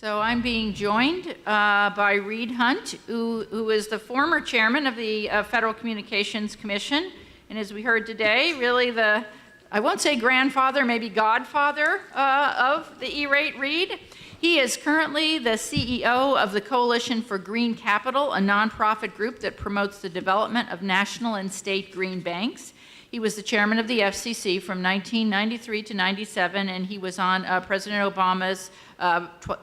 So I'm being joined by Reed Hundt, who is the former chairman of the Federal Communications Commission, and as we heard today, really I won't say grandfather, maybe godfather of the E-rate. Reed. He is currently the CEO of the Coalition for Green Capital, a nonprofit group that promotes the development of national and state green banks. He was the chairman of the FCC from 1993 to 97, and he was on President Obama's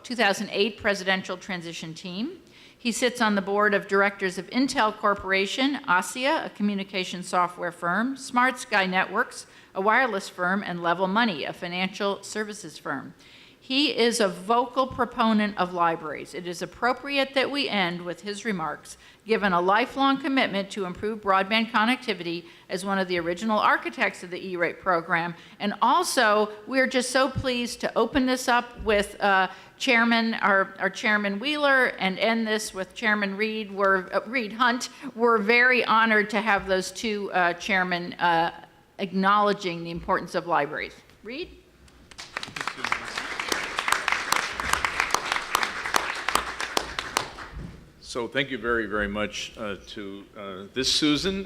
2008 presidential transition team. He sits on the board of directors of Intel Corporation, ASSIA, a communication software firm, Smart Sky Networks, a wireless firm, and Level Money, a financial services firm. He is a vocal proponent of libraries. It is appropriate that we end with his remarks, given a lifelong commitment to improve broadband connectivity as one of the original architects of the E-rate program. And also, we're just so pleased to open this up with our Chairman Wheeler and end this with Chairman Reed. Reed Hundt. We're very honored to have those two chairmen acknowledging the importance of libraries. Reed? So thank you very, very much to this Susan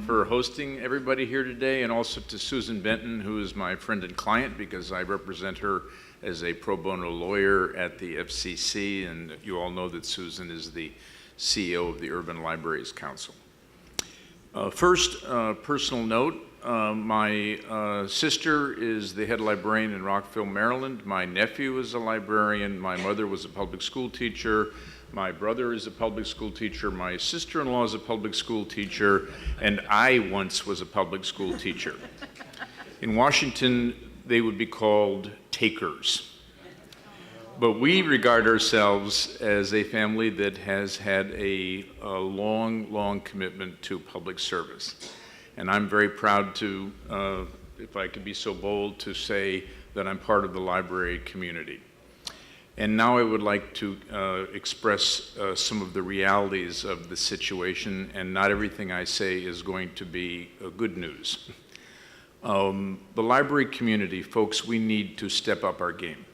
for hosting everybody here today, and also to Susan Benton, who is my friend and client because I represent her as a pro bono lawyer at the FCC, and you all know that Susan is the CEO of the Urban Libraries Council. First, personal note, my sister is the head librarian in Rockville, Maryland. My nephew is a librarian. My mother was a public school teacher. My brother is a public school teacher, my sister-in-law is a public school teacher, and I once was a public school teacher. In Washington, they would be called takers. But we regard ourselves as a family that has had a long, long commitment to public service. And I'm very proud to, if I could be so bold, to say that I'm part of the library community. And now I would like to express some of the realities of the situation, and not everything I say is going to be good news. The library community, folks, we need to step up our game.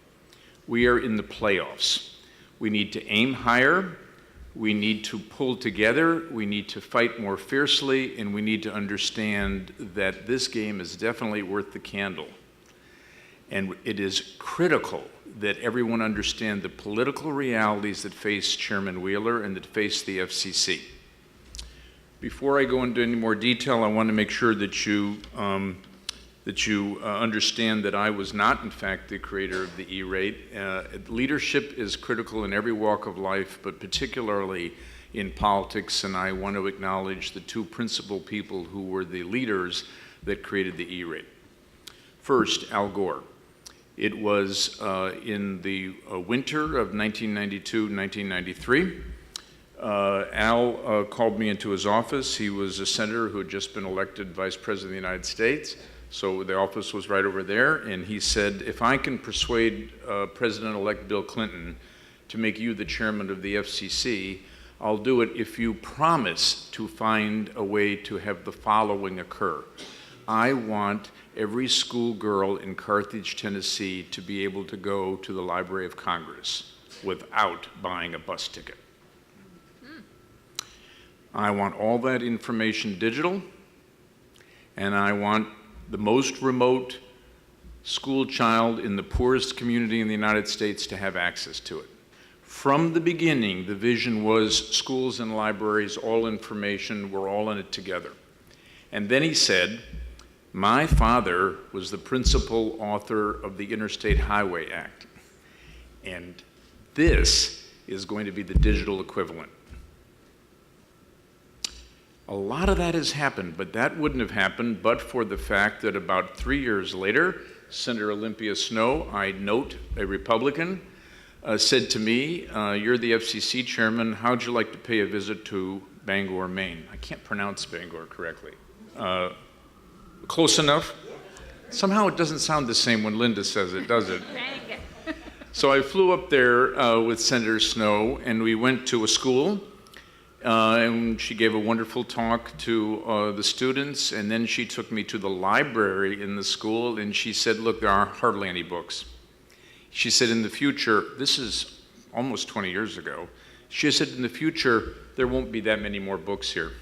We are in the playoffs. We need to aim higher, we need to pull together, we need to fight more fiercely, and we need to understand that this game is definitely worth the candle. And it is critical that everyone understand the political realities that face Chairman Wheeler and that face the FCC. Before I go into any more detail, I want to make sure that you understand that I was not, in fact, the creator of the E-rate. Leadership is critical in every walk of life, but particularly in politics, and I want to acknowledge the two principal people who were the leaders that created the E-rate. First, Al Gore. It was in the winter of 1992-1993. Al called me into his office. He was a senator who had just been elected Vice President of the United States, so the office was right over there, and he said, if I can persuade President-elect Bill Clinton to make you the chairman of the FCC, I'll do it if you promise to find a way to have the following occur. I want every schoolgirl in Carthage, Tennessee to be able to go to the Library of Congress without buying a bus ticket. I want all that information digital, and I want the most remote school child in the poorest community in the United States to have access to it. From the beginning, the vision was schools and libraries, all information, we're all in it together. And then he said, my father was the principal author of the Interstate Highway Act, and this is going to be the digital equivalent. A lot of that has happened, but that wouldn't have happened but for the fact that about 3 years later, Senator Olympia Snowe, I note a Republican, said to me, you're the FCC chairman, how'd you like to pay a visit to Bangor, Maine? I can't pronounce Bangor correctly. Close enough? Somehow it doesn't sound the same when Linda says it, does it? So I flew up there with Senator Snowe, and we went to a school, and she gave a wonderful talk to the students, and then she took me to the library in the school, and she said, look, there are hardly any books. She said, in the future, this is almost 20 years ago. She said, in the future, there won't be that many more books here.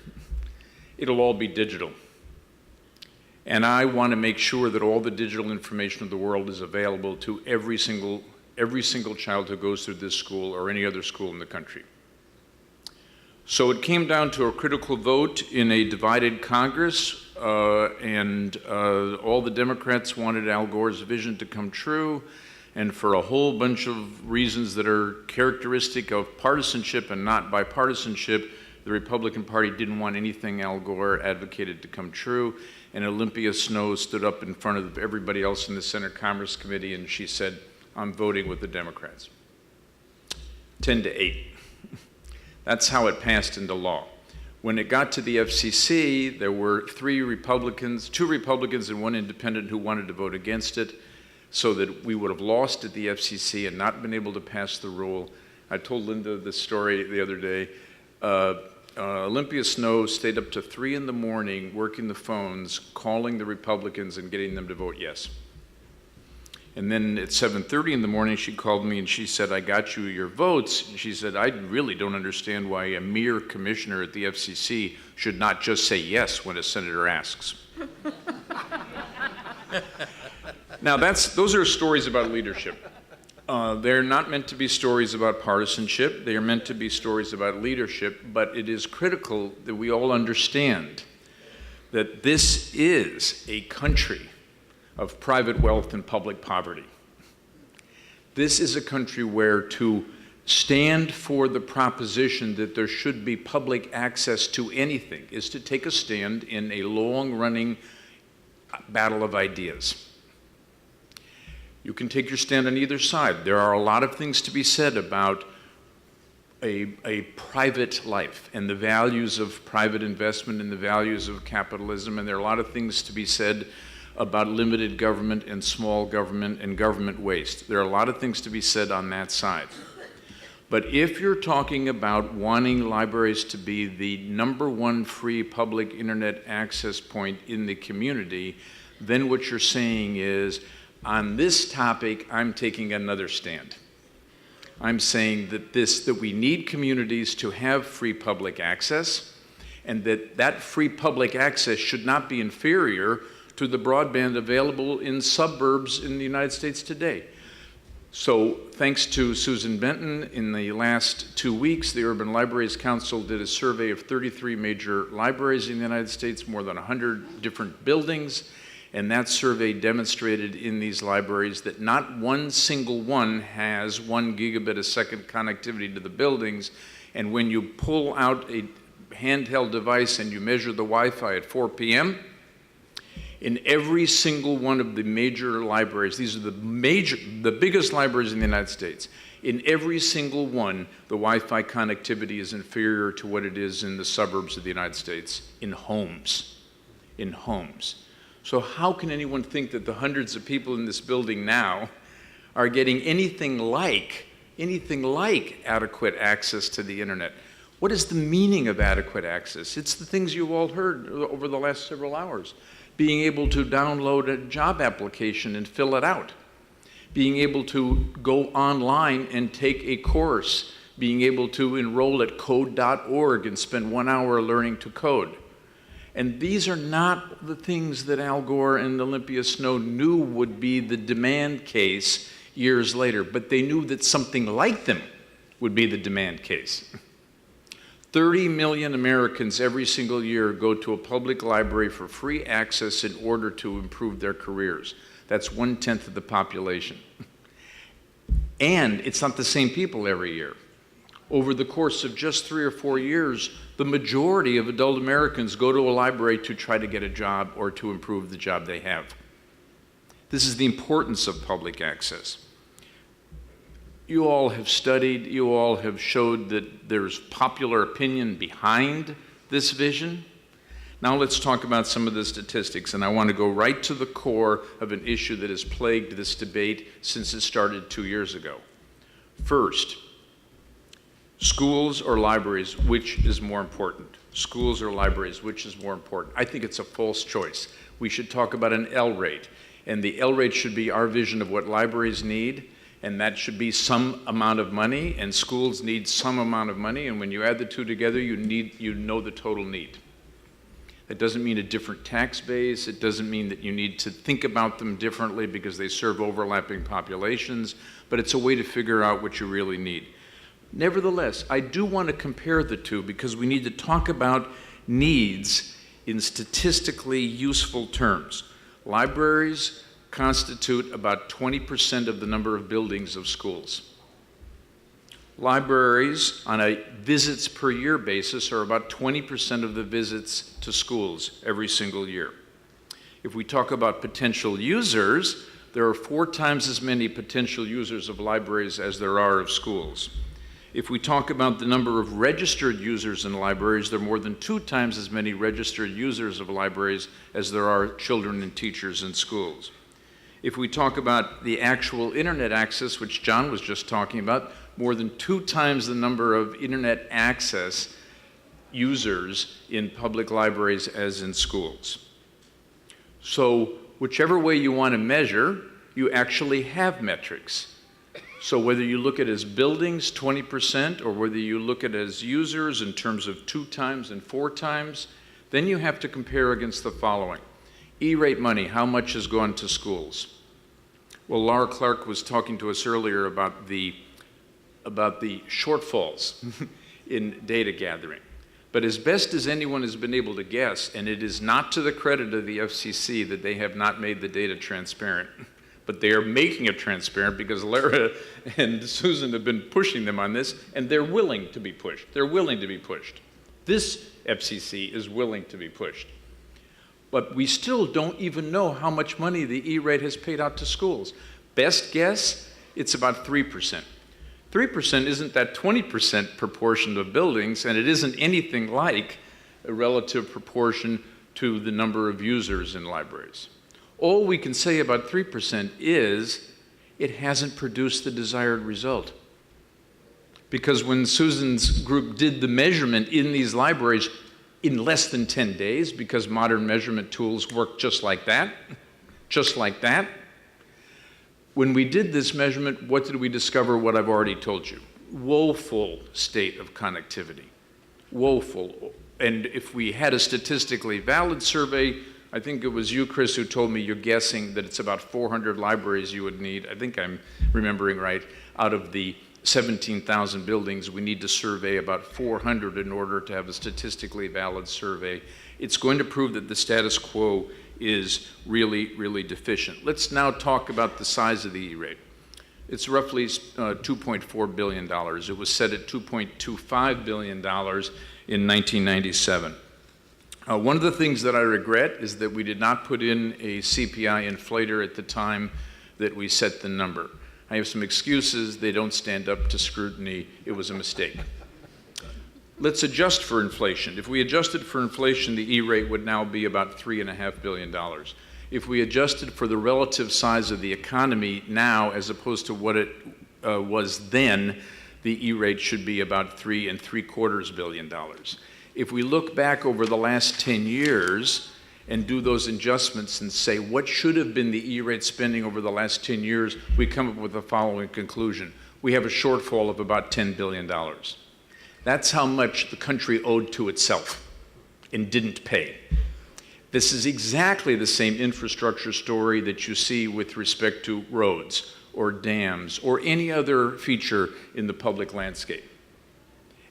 It'll all be digital. And I want to make sure that all the digital information of the world is available to every single child who goes through this school or any other school in the country. So it came down to a critical vote in a divided Congress, and all the Democrats wanted Al Gore's vision to come true, and for a whole bunch of reasons that are characteristic of partisanship and not bipartisanship, the Republican Party didn't want anything Al Gore advocated to come true, and Olympia Snowe stood up in front of everybody else in the Senate Commerce Committee, and she said, I'm voting with the Democrats. 10-8. That's how it passed into law. When it got to the FCC, there were two Republicans and one independent who wanted to vote against it, so that we would have lost at the FCC and not been able to pass the rule. I told Linda this story the other day. Olympia Snowe stayed up to 3 in the morning working the phones, calling the Republicans and getting them to vote yes. And then at 7:30 in the morning, she called me and she said, I got you your votes. And she said, I really don't understand why a mere commissioner at the FCC should not just say yes when a senator asks. Now, those are stories about leadership. They're not meant to be stories about partisanship. They are meant to be stories about leadership, but it is critical that we all understand that this is a country of private wealth and public poverty. This is a country where to stand for the proposition that there should be public access to anything is to take a stand in a long-running battle of ideas. You can take your stand on either side. There are a lot of things to be said about a private life and the values of private investment and the values of capitalism, and there are a lot of things to be said about limited government and small government and government waste. There are a lot of things to be said on that side. But if you're talking about wanting libraries to be the #1 free public internet access point in the community, then what you're saying is, on this topic, I'm taking another stand. I'm saying that we need communities to have free public access, and that free public access should not be inferior to the broadband available in suburbs in the United States today. So thanks to Susan Benton, in the last 2 weeks, the Urban Libraries Council did a survey of 33 major libraries in the United States, more than 100 different buildings, and that survey demonstrated in these libraries that not one single one has 1 gigabit a second connectivity to the buildings, and when you pull out a handheld device and you measure the Wi-Fi at 4 p.m., in every single one of the major libraries, these are the biggest libraries in the United States, in every single one, the Wi-Fi connectivity is inferior to what it is in the suburbs of the United States, in homes. In homes. So how can anyone think that the hundreds of people in this building now are getting anything like adequate access to the internet? What is the meaning of adequate access? It's the things you've all heard over the last several hours. Being able to download a job application and fill it out. Being able to go online and take a course. Being able to enroll at code.org and spend 1 hour learning to code. And these are not the things that Al Gore and Olympia Snowe knew would be the demand case years later, but they knew that something like them would be the demand case. 30 million Americans every single year go to a public library for free access in order to improve their careers. That's 1/10 of the population. And it's not the same people every year. Over the course of just 3 or 4 years, the majority of adult Americans go to a library to try to get a job or to improve the job they have. This is the importance of public access. You all have studied, you all have showed that there's popular opinion behind this vision. Now let's talk about some of the statistics, and I want to go right to the core of an issue that has plagued this debate since it started 2 years ago. First, schools or libraries, which is more important? Schools or libraries, which is more important? I think it's a false choice. We should talk about an L rate, and the L rate should be our vision of what libraries need, And that should be some amount of money, and schools need some amount of money, and when you add the two together, you know the total need. It doesn't mean a different tax base. It doesn't mean that you need to think about them differently because they serve overlapping populations, but it's a way to figure out what you really need. Nevertheless, I do want to compare the two because we need to talk about needs in statistically useful terms. Libraries constitute about 20% of the number of buildings of schools. Libraries, on a visits per year basis, are about 20% of the visits to schools every single year. If we talk about potential users, there are 4 times as many potential users of libraries as there are of schools. If we talk about the number of registered users in libraries, there are more than 2 times as many registered users of libraries as there are children and teachers in schools. If we talk about the actual internet access, which John was just talking about, more than 2 times the number of internet access users in public libraries as in schools. So whichever way you want to measure, you actually have metrics. So whether you look at it as buildings, 20%, or whether you look at it as users in terms of 2 times and 4 times, then you have to compare against the following. E-rate money, how much has gone to schools? Well, Laura Clark was talking to us earlier about the shortfalls in data gathering. But as best as anyone has been able to guess, and it is not to the credit of the FCC that they have not made the data transparent, but they are making it transparent because Lara and Susan have been pushing them on this, and they're willing to be pushed. They're willing to be pushed. This FCC is willing to be pushed. But we still don't even know how much money the E-rate has paid out to schools. Best guess, it's about 3%. 3% isn't that 20% proportion of buildings, and it isn't anything like a relative proportion to the number of users in libraries. All we can say about 3% is it hasn't produced the desired result. Because when Susan's group did the measurement in these libraries in less than 10 days, because modern measurement tools work just like that, when we did this measurement, what did we discover? What I've already told you. Woeful state of connectivity. Woeful. And if we had a statistically valid survey, I think it was you, Chris, who told me you're guessing that it's about 400 libraries you would need. I think I'm remembering right. Out of the 17,000 buildings, we need to survey about 400 in order to have a statistically valid survey. It's going to prove that the status quo is really, really deficient. Let's now talk about the size of the E-rate. It's roughly $2.4 billion. It was set at $2.25 billion in 1997. One of the things that I regret is that we did not put in a CPI inflator at the time that we set the number. I have some excuses. They don't stand up to scrutiny. It was a mistake. Let's adjust for inflation. If we adjusted for inflation, the E-rate would now be about $3.5 billion. If we adjusted for the relative size of the economy now as opposed to what it was then, the E-rate should be about $3.75 billion. If we look back over the last 10 years and do those adjustments and say what should have been the E-rate spending over the last 10 years, we come up with the following conclusion. We have a shortfall of about $10 billion. That's how much the country owed to itself and didn't pay. This is exactly the same infrastructure story that you see with respect to roads or dams or any other feature in the public landscape.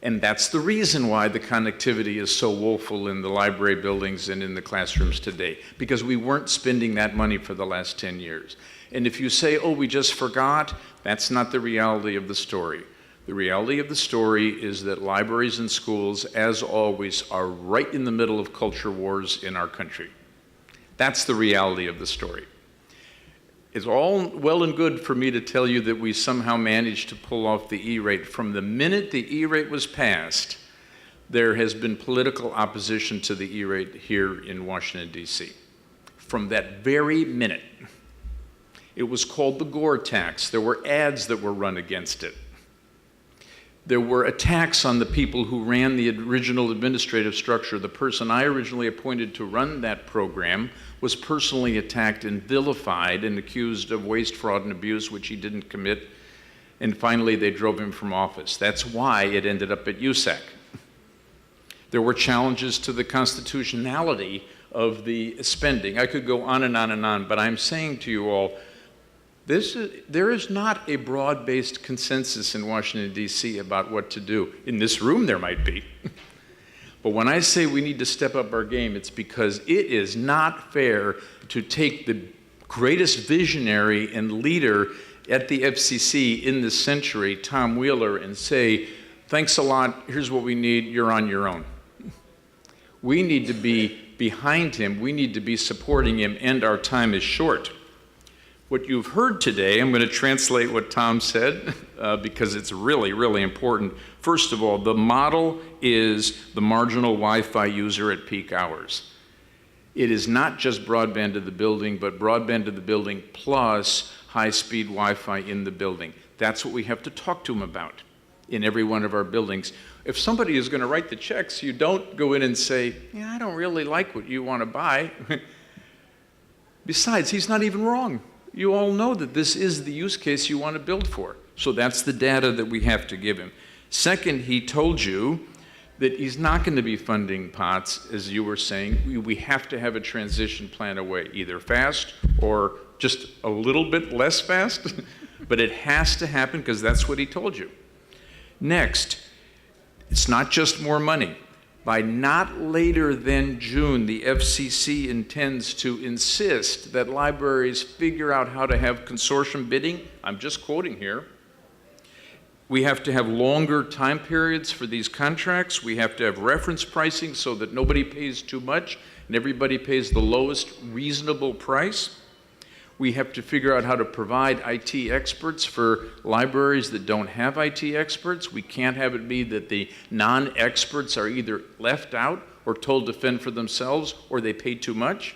And that's the reason why the connectivity is so woeful in the library buildings and in the classrooms today, because we weren't spending that money for the last 10 years. And if you say, oh, we just forgot, that's not the reality of the story. The reality of the story is that libraries and schools, as always, are right in the middle of culture wars in our country. That's the reality of the story. It's all well and good for me to tell you that we somehow managed to pull off the E-rate. From the minute the E-rate was passed, there has been political opposition to the E-rate here in Washington, D.C. From that very minute. It was called the Gore tax. There were ads that were run against it. There were attacks on the people who ran the original administrative structure. The person I originally appointed to run that program was personally attacked and vilified and accused of waste, fraud, and abuse, which he didn't commit, And finally, they drove him from office. That's why it ended up at USAC. There were challenges to the constitutionality of the spending. I could go on and on and on, but I'm saying to you all, there is not a broad-based consensus in Washington, D.C. about what to do. In this room, there might be. But when I say we need to step up our game, it's because it is not fair to take the greatest visionary and leader at the FCC in this century, Tom Wheeler, and say, thanks a lot, here's what we need, you're on your own. We need to be behind him, we need to be supporting him, and our time is short. What you've heard today, I'm going to translate what Tom said because it's really, really important. First of all, the model is the marginal Wi-Fi user at peak hours. It is not just broadband to the building, but broadband to the building plus high-speed Wi-Fi in the building. That's what we have to talk to them about in every one of our buildings. If somebody is going to write the checks, you don't go in and say, yeah, I don't really like what you want to buy. Besides, he's not even wrong. You all know that this is the use case you want to build for. So that's the data that we have to give him. Second, he told you that he's not going to be funding POTS, as you were saying. We have to have a transition plan away, either fast or just a little bit less fast, but it has to happen because that's what he told you. Next, it's not just more money. By not later than June, the FCC intends to insist that libraries figure out how to have consortium bidding. I'm just quoting here. We have to have longer time periods for these contracts. We have to have reference pricing so that nobody pays too much and everybody pays the lowest reasonable price. We have to figure out how to provide IT experts for libraries that don't have IT experts. We can't have it be that the non-experts are either left out or told to fend for themselves or they pay too much.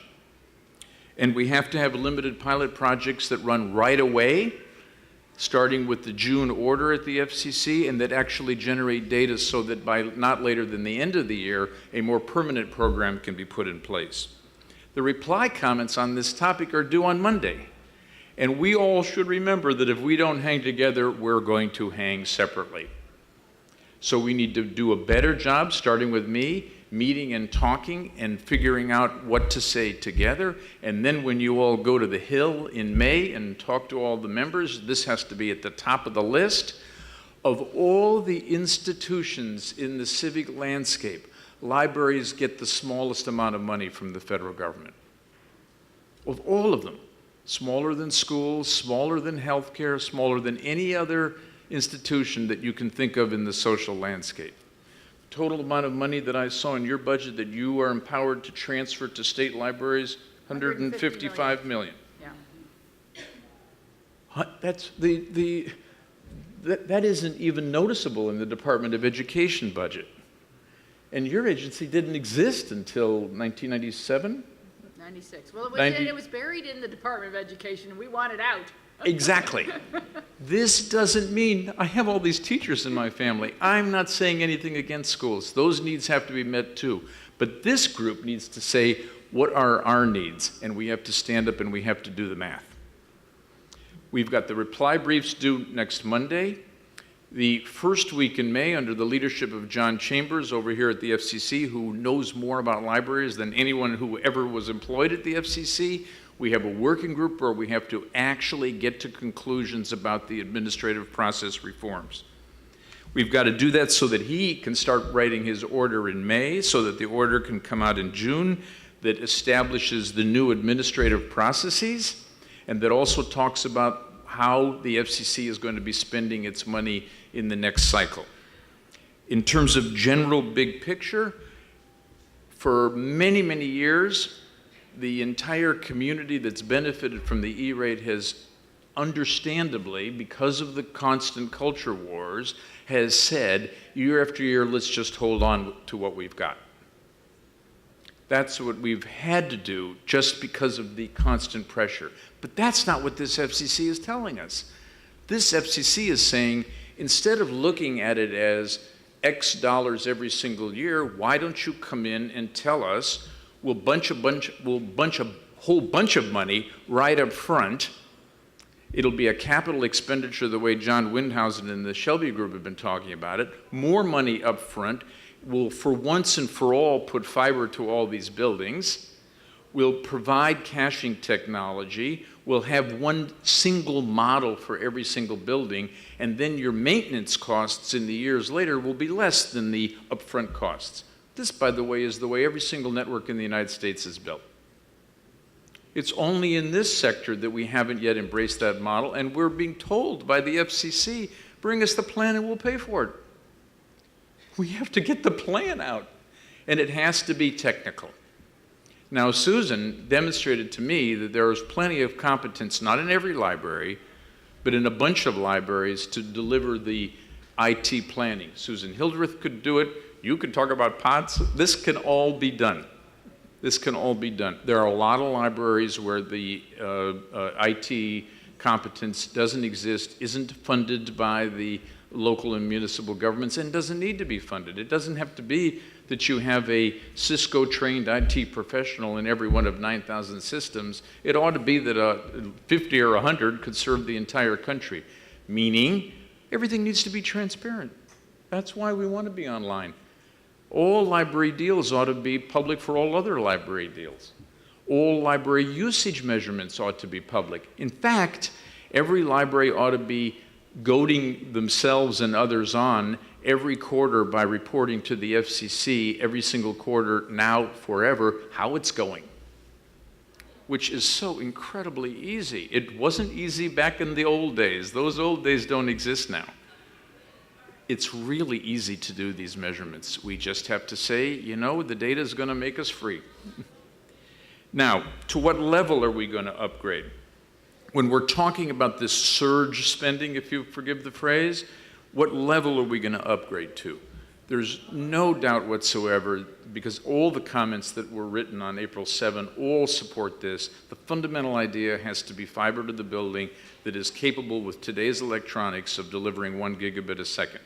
And we have to have limited pilot projects that run right away, starting with the June order at the FCC, and that actually generate data so that by not later than the end of the year, a more permanent program can be put in place. The reply comments on this topic are due on Monday. And we all should remember that if we don't hang together, we're going to hang separately. So we need to do a better job, starting with me, meeting and talking and figuring out what to say together. And then when you all go to the Hill in May and talk to all the members, this has to be at the top of the list. Of all the institutions in the civic landscape, libraries get the smallest amount of money from the federal government. Of all of them, smaller than schools, smaller than healthcare, smaller than any other institution that you can think of in the social landscape. Total amount of money that I saw in your budget that you are empowered to transfer to state libraries, $155 million. Yeah. That's that isn't even noticeable in the Department of Education budget. And your agency didn't exist until 1997? 96. Well, it was buried in the Department of Education, and we want it out. Exactly. This doesn't mean I have all these teachers in my family. I'm not saying anything against schools. Those needs have to be met too. But this group needs to say, what are our needs? And we have to stand up and we have to do the math. We've got the reply briefs due next Monday. The first week in May, under the leadership of John Chambers over here at the FCC, who knows more about libraries than anyone who ever was employed at the FCC, we have a working group where we have to actually get to conclusions about the administrative process reforms. We've got to do that so that he can start writing his order in May, so that the order can come out in June, that establishes the new administrative processes, and that also talks about how the FCC is going to be spending its money in the next cycle. In terms of general big picture, for many, many years, the entire community that's benefited from the E-rate has understandably, because of the constant culture wars, has said, year after year, let's just hold on to what we've got. That's what we've had to do just because of the constant pressure. But that's not what this FCC is telling us. This FCC is saying, instead of looking at it as X dollars every single year, why don't you come in and tell us, we'll bunch a whole bunch of money right up front, It'll be a capital expenditure the way John Windhausen and the Shelby Group have been talking about it. More money up front. We'll, for once and for all, put fiber to all these buildings. We'll provide caching technology. We'll have one single model for every single building, and then your maintenance costs in the years later will be less than the upfront costs. This, by the way, is the way every single network in the United States is built. It's only in this sector that we haven't yet embraced that model, and we're being told by the FCC, bring us the plan and we'll pay for it. We have to get the plan out, and it has to be technical. Now, Susan demonstrated to me that there is plenty of competence, not in every library, but in a bunch of libraries to deliver the IT planning. Susan Hildreth could do it. You could talk about pods. This can all be done. This can all be done. There are a lot of libraries where the IT competence doesn't exist, isn't funded by the local and municipal governments, and doesn't need to be funded. It doesn't have to be that you have a Cisco-trained IT professional in every one of 9,000 systems. It ought to be that 50 or 100 could serve the entire country, meaning everything needs to be transparent. That's why we want to be online. All library deals ought to be public for all other library deals. All library usage measurements ought to be public. In fact, every library ought to be goading themselves and others on every quarter by reporting to the FCC every single quarter, now, forever, how it's going, which is so incredibly easy. It wasn't easy back in the old days. Those old days don't exist now. It's really easy to do these measurements. We just have to say, you know, the data is going to make us free. Now, to what level are we going to upgrade? When we're talking about this surge spending, if you forgive the phrase, what level are we going to upgrade to? There's no doubt whatsoever, because all the comments that were written on April 7 all support this. The fundamental idea has to be fiber to the building that is capable with today's electronics of delivering 1 gigabit a second.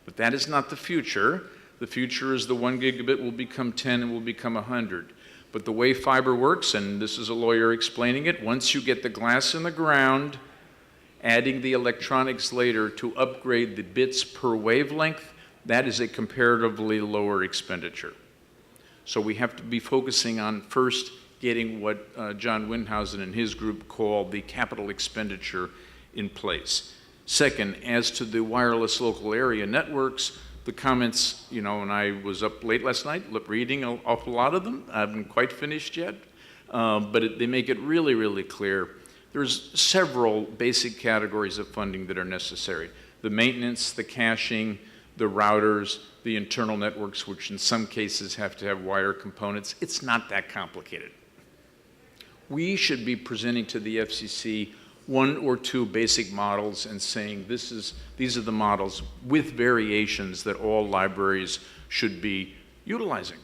But that is not the future. The future is the 1 gigabit will become 10 and will become 100. But the way fiber works, and this is a lawyer explaining it, once you get the glass in the ground, adding the electronics later to upgrade the bits per wavelength, that is a comparatively lower expenditure. So we have to be focusing on first getting what John Windhausen and his group call the capital expenditure in place. Second, as to the wireless local area networks, the comments, you know, and I was up late last night reading an awful lot of them. I haven't quite finished yet, but they make it really, really clear. There's several basic categories of funding that are necessary. The maintenance, the caching, the routers, the internal networks, which in some cases have to have wire components. It's not that complicated. We should be presenting to the FCC 1 or 2 basic models and saying these are the models with variations that all libraries should be utilizing.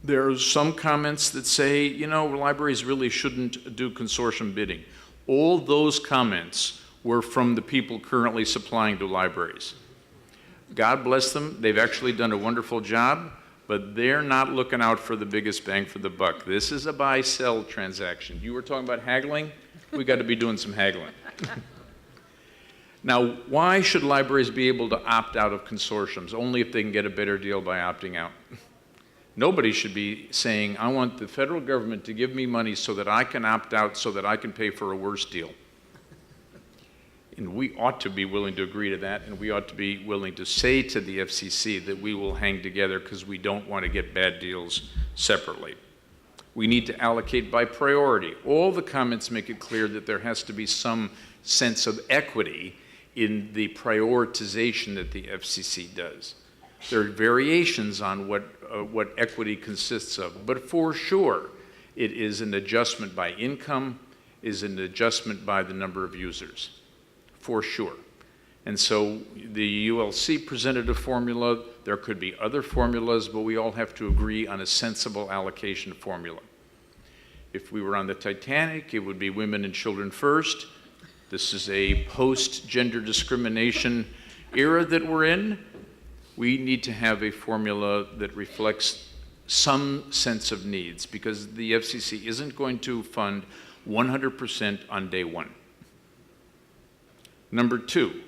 There are some comments that say, you know, libraries really shouldn't do consortium bidding. All those comments were from the people currently supplying to libraries. God bless them. They've actually done a wonderful job, but they're not looking out for the biggest bang for the buck. This is a buy-sell transaction. You were talking about haggling? We got to be doing some haggling. Now, why should libraries be able to opt out of consortiums? Only if they can get a better deal by opting out. Nobody should be saying, I want the federal government to give me money so that I can opt out so that I can pay for a worse deal. And we ought to be willing to agree to that, and we ought to be willing to say to the FCC that we will hang together because we don't want to get bad deals separately. We need to allocate by priority. All the comments make it clear that there has to be some sense of equity in the prioritization that the FCC does. There are variations on what equity consists of, but for sure, it is an adjustment by income, is an adjustment by the number of users, for sure. And so the ULC presented a formula. There could be other formulas, but we all have to agree on a sensible allocation formula. If we were on the Titanic, it would be women and children first. This is a post-gender discrimination era that we're in. We need to have a formula that reflects some sense of needs, because the FCC isn't going to fund 100% on day one. Number two,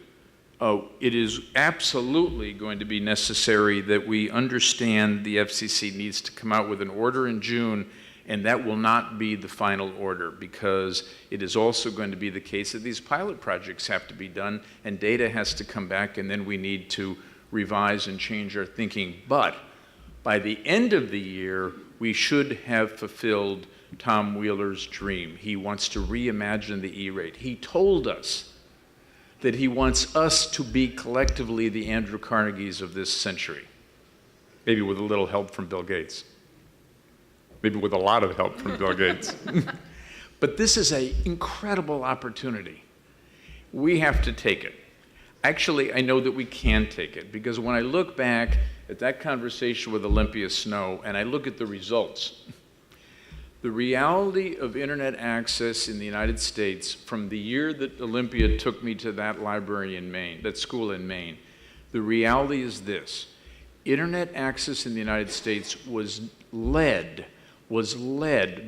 it is absolutely going to be necessary that we understand the FCC needs to come out with an order in June, and that will not be the final order, because it is also going to be the case that these pilot projects have to be done and data has to come back, and then we need to revise and change our thinking. But by the end of the year, we should have fulfilled Tom Wheeler's dream. He wants to reimagine the E-rate. He told us that he wants us to be collectively the Andrew Carnegies of this century, maybe with a little help from Bill Gates. Maybe with a lot of help from Bill Gates. But this is an incredible opportunity. We have to take it. Actually, I know that we can take it, because when I look back at that conversation with Olympia Snow and I look at the results, the reality of internet access in the United States from the year that Olympia took me to that library in Maine, that school in Maine, the reality is this: internet access in the United States was led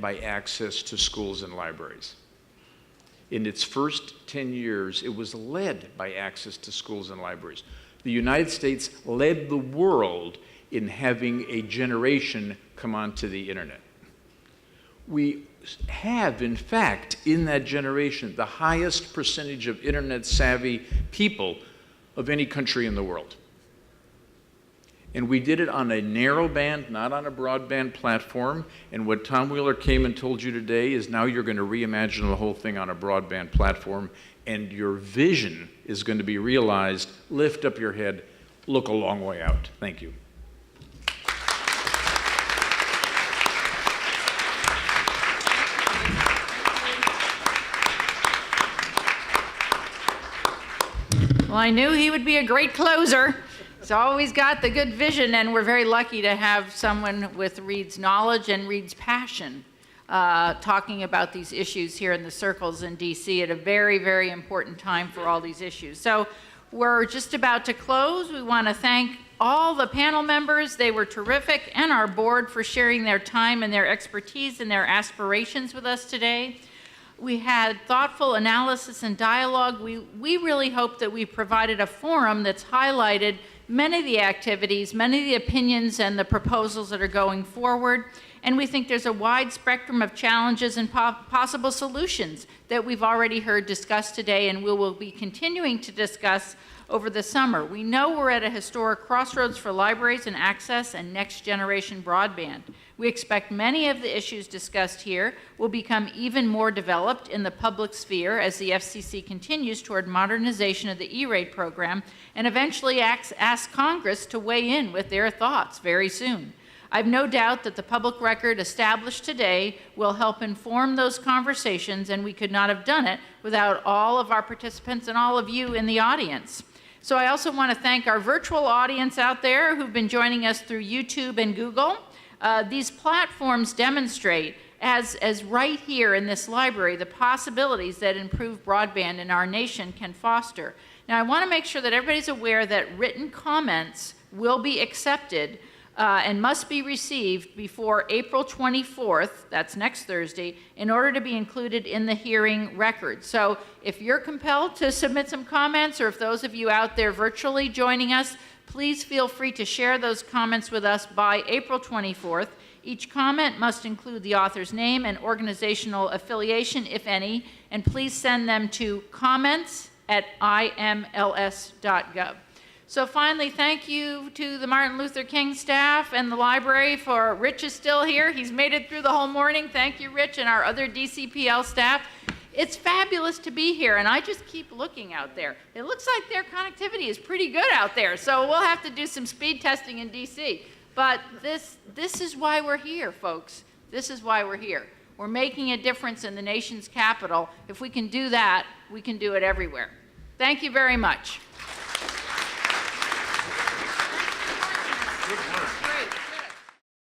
by access to schools and libraries. In its first 10 years, it was led by access to schools and libraries. The United States led the world in having a generation come onto the internet. We have, in fact, in that generation, the highest percentage of internet-savvy people of any country in the world. And we did it on a narrow band, not on a broadband platform. And what Tom Wheeler came and told you today is now you're going to reimagine the whole thing on a broadband platform, and your vision is going to be realized. Lift up your head, look a long way out. Thank you. Well, I knew he would be a great closer. He's always got the good vision, and we're very lucky to have someone with Reed's knowledge and Reed's passion talking about these issues here in the circles in DC at a very, very important time for all these issues. So we're just about to close. We want to thank all the panel members. They were terrific, and our board for sharing their time and their expertise and their aspirations with us today. We had thoughtful analysis and dialogue. We really hope that we provided a forum that's highlighted many of the activities, many of the opinions and the proposals that are going forward. And we think there's a wide spectrum of challenges and possible solutions that we've already heard discussed today, and we will be continuing to discuss over the summer. We know we're at a historic crossroads for libraries and access and next generation broadband. We expect many of the issues discussed here will become even more developed in the public sphere as the FCC continues toward modernization of the E-rate program and eventually ask Congress to weigh in with their thoughts very soon. I have no doubt that the public record established today will help inform those conversations, and we could not have done it without all of our participants and all of you in the audience. So I also want to thank our virtual audience out there who've been joining us through YouTube and Google. These platforms demonstrate, as right here in this library, the possibilities that improved broadband in our nation can foster. Now, I want to make sure that everybody's aware that written comments will be accepted and must be received before April 24th, that's next Thursday, in order to be included in the hearing record. So if you're compelled to submit some comments, or if those of you out there virtually joining us, please feel free to share those comments with us by April 24th. Each comment must include the author's name and organizational affiliation, if any, and please send them to comments@imls.gov. So finally, thank you to the Martin Luther King staff and the library for, Rich is still here. He's made it through the whole morning. Thank you, Rich, and our other DCPL staff. It's fabulous to be here, and I just keep looking out there. It looks like their connectivity is pretty good out there, so we'll have to do some speed testing in DC. But this is why we're here, folks. This is why we're here. We're making a difference in the nation's capital. If we can do that, we can do it everywhere. Thank you very much.